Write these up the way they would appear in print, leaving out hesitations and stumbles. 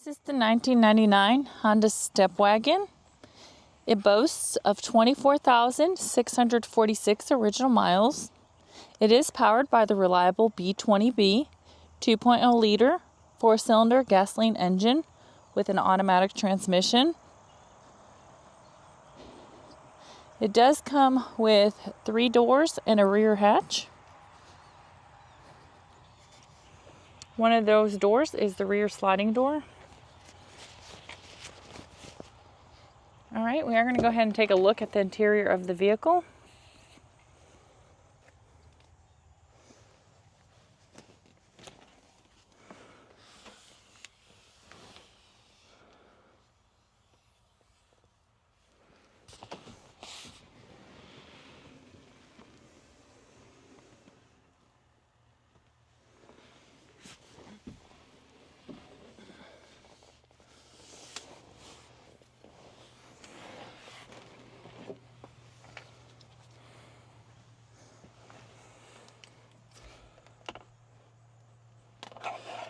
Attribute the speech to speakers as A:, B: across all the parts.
A: This is the 1999 Honda StepWagon. It boasts of 24,646 original miles. It is powered by the reliable B20B 2.0 liter 4-cylinder gasoline engine with an automatic transmission. It does come with 3 doors and a rear hatch. One of those doors is the rear sliding door. All right, we are going to go ahead and take a look at the interior of the vehicle.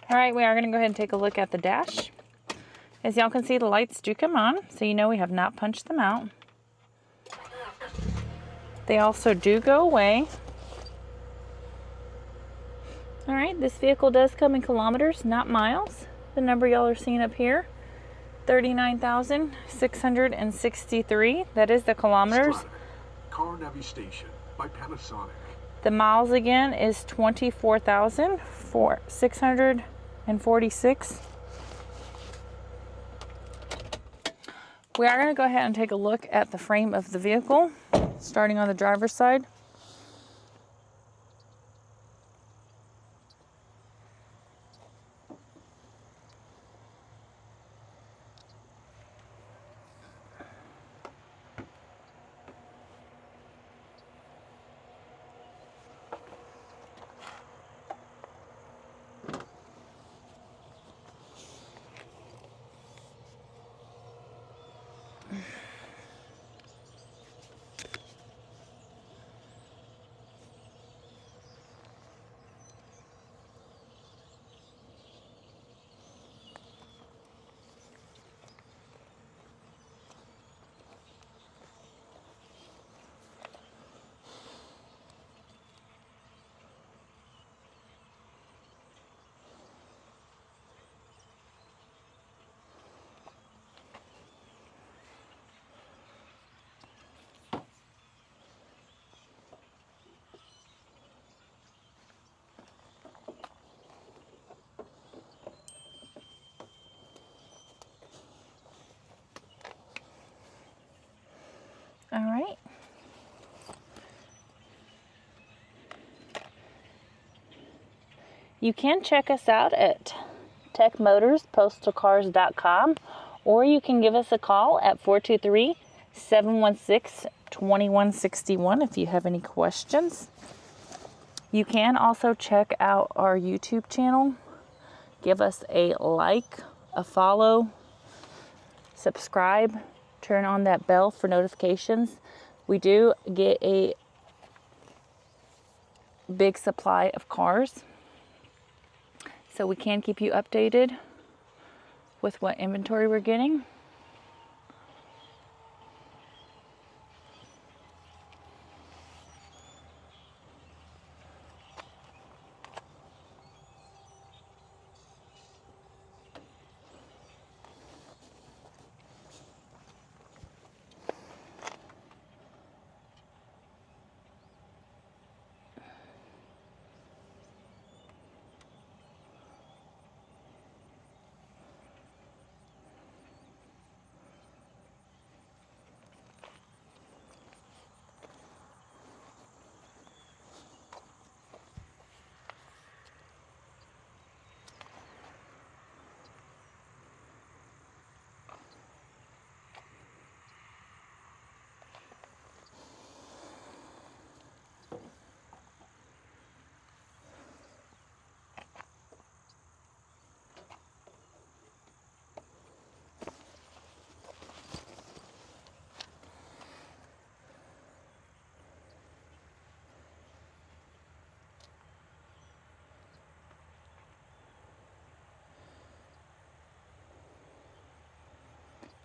A: All right, we are going to go ahead and take a look at the dash. As y'all can see, the lights do come on, so you know we have not punched them out. They also do go away. All right, this vehicle does come in kilometers, not miles. The number y'all are seeing up here, 39,663. That is the kilometers.
B: Car navigation by Panasonic.
A: The miles again is 24,646. We are going to go ahead and take a look at the frame of the vehicle, starting on the driver's side. All right. You can check us out at techmotorspostalcars.com, or you can give us a call at 423-716-2161 if you have any questions. You can also check out our YouTube channel. Give us a like, a follow, subscribe, turn on that bell for notifications. We do get a big supply of cars, so we can keep you updated with what inventory we're getting.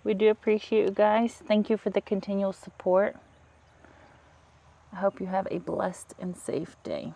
A: We do appreciate you guys. Thank you for the continual support. I hope you have a blessed and safe day.